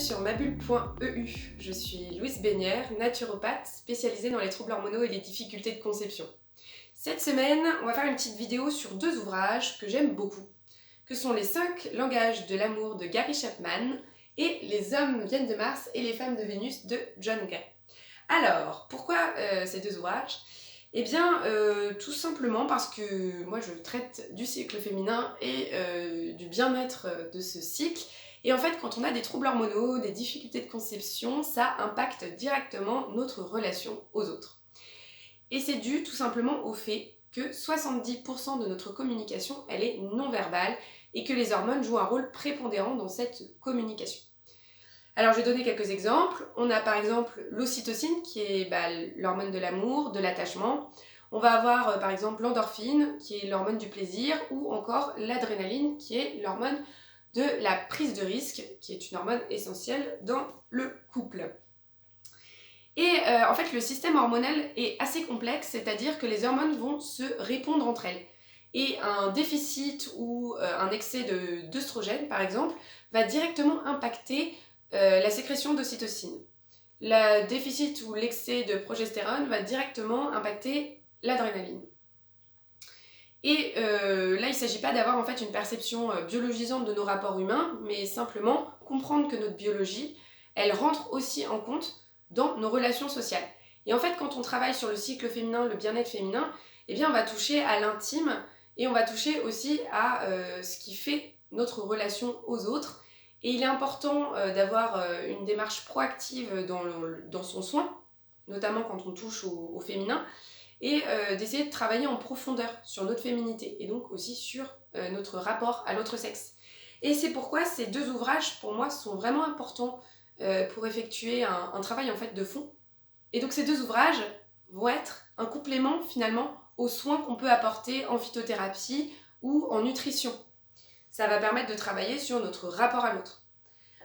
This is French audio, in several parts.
sur mabulle.eu. Je suis Louise Bénière, naturopathe spécialisée dans les troubles hormonaux et les difficultés de conception. Cette semaine, on va faire une petite vidéo sur deux ouvrages que j'aime beaucoup, que sont les 5 langages de l'amour de Gary Chapman et Les hommes viennent de Mars et les femmes de Vénus de John Gray. Alors, pourquoi ces deux ouvrages ? Eh bien, tout simplement parce que moi je traite du cycle féminin et du bien-être de ce cycle. Et en fait, quand on a des troubles hormonaux, des difficultés de conception, ça impacte directement notre relation aux autres. Et c'est dû tout simplement au fait que 70% de notre communication, elle est non-verbale et que les hormones jouent un rôle prépondérant dans cette communication. Alors je vais donner quelques exemples. On a par exemple l'ocytocine qui est l'hormone de l'amour, de l'attachement. On va avoir par exemple l'endorphine qui est l'hormone du plaisir ou encore l'adrénaline qui est l'hormone de la prise de risque qui est une hormone essentielle dans le couple. Et en fait le système hormonal est assez complexe, c'est-à-dire que les hormones vont se répondre entre elles. Et un déficit ou un excès d'œstrogène par exemple va directement impacter la sécrétion d'ocytocine. Le déficit ou l'excès de progestérone va directement impacter l'adrénaline. Et là, il ne s'agit pas d'avoir en fait une perception biologisante de nos rapports humains, mais simplement comprendre que notre biologie, elle rentre aussi en compte dans nos relations sociales. Et en fait, quand on travaille sur le cycle féminin, le bien-être féminin, eh bien, on va toucher à l'intime et on va toucher aussi à ce qui fait notre relation aux autres. Et il est important d'avoir une démarche proactive dans son soin, notamment quand on touche au féminin, et d'essayer de travailler en profondeur sur notre féminité et donc aussi sur notre rapport à l'autre sexe. Et c'est pourquoi ces deux ouvrages, pour moi, sont vraiment importants pour effectuer un travail en fait de fond. Et donc ces deux ouvrages vont être un complément finalement aux soins qu'on peut apporter en phytothérapie ou en nutrition. Ça va permettre de travailler sur notre rapport à l'autre.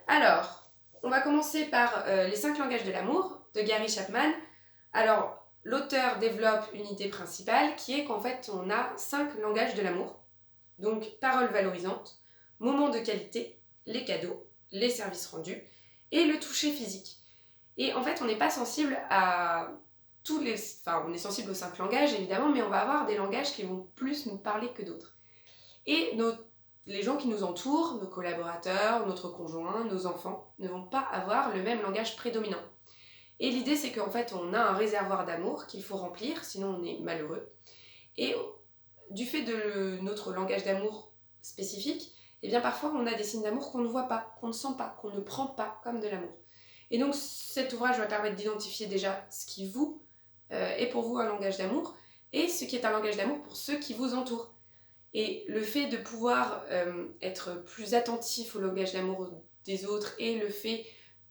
Alors, on va commencer par les 5 langages de l'amour de Gary Chapman. Alors, l'auteur développe une idée principale qui est qu'en fait, on a 5 langages de l'amour. Donc, paroles valorisantes, moments de qualité, les cadeaux, les services rendus et le toucher physique. Et en fait, on n'est pas sensible à tous les... Enfin, on est sensible aux 5 langages, évidemment, mais on va avoir des langages qui vont plus nous parler que d'autres. Et les gens qui nous entourent, nos collaborateurs, notre conjoint, nos enfants, ne vont pas avoir le même langage prédominant. Et l'idée, c'est qu'en fait, on a un réservoir d'amour qu'il faut remplir, sinon on est malheureux. Et du fait de notre langage d'amour spécifique, eh bien parfois on a des signes d'amour qu'on ne voit pas, qu'on ne sent pas, qu'on ne prend pas comme de l'amour. Et donc cet ouvrage va permettre d'identifier déjà ce qui est pour vous un langage d'amour et ce qui est un langage d'amour pour ceux qui vous entourent. Et le fait de pouvoir être plus attentif au langage d'amour des autres et le fait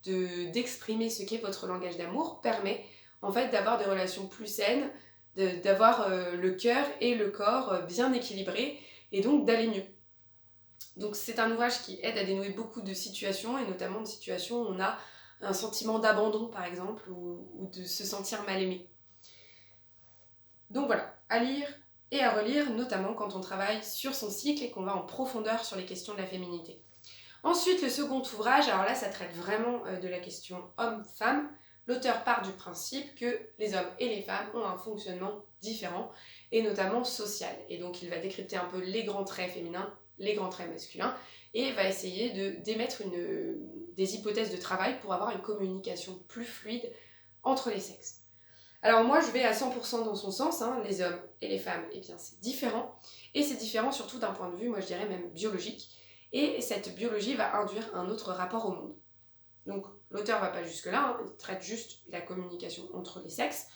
d'exprimer ce qu'est votre langage d'amour permet en fait d'avoir des relations plus saines, d'avoir le cœur et le corps bien équilibrés et donc d'aller mieux. Donc c'est un ouvrage qui aide à dénouer beaucoup de situations et notamment de situations où on a un sentiment d'abandon par exemple ou de se sentir mal aimé. Donc voilà, à lire et à relire, notamment quand on travaille sur son cycle et qu'on va en profondeur sur les questions de la féminité. Ensuite, le second ouvrage, alors là, ça traite vraiment de la question homme-femme. L'auteur part du principe que les hommes et les femmes ont un fonctionnement différent, et notamment social. Et donc, il va décrypter un peu les grands traits féminins, les grands traits masculins, et va essayer d'émettre des hypothèses de travail pour avoir une communication plus fluide entre les sexes. Alors moi, je vais à 100% dans son sens, les hommes et les femmes, eh bien c'est différent. Et c'est différent surtout d'un point de vue, moi je dirais même biologique. Et cette biologie va induire un autre rapport au monde. Donc l'auteur va pas jusque-là, il traite juste la communication entre les sexes.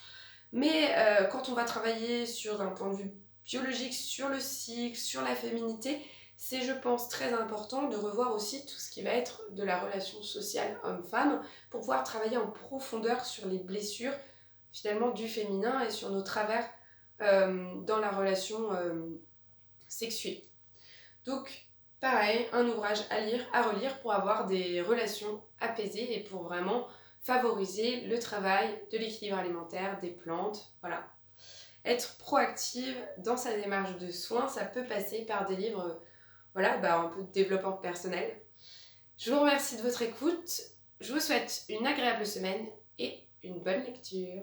Mais quand on va travailler sur un point de vue biologique, sur le cycle, sur la féminité, c'est je pense très important de revoir aussi tout ce qui va être de la relation sociale homme-femme pour pouvoir travailler en profondeur sur les blessures finalement du féminin et sur nos travers dans la relation sexuée. Donc pareil, un ouvrage à lire, à relire pour avoir des relations apaisées et pour vraiment favoriser le travail de l'équilibre alimentaire, des plantes, voilà. Être proactive dans sa démarche de soins, ça peut passer par des livres un peu de développement personnel. Je vous remercie de votre écoute. Je vous souhaite une agréable semaine et une bonne lecture.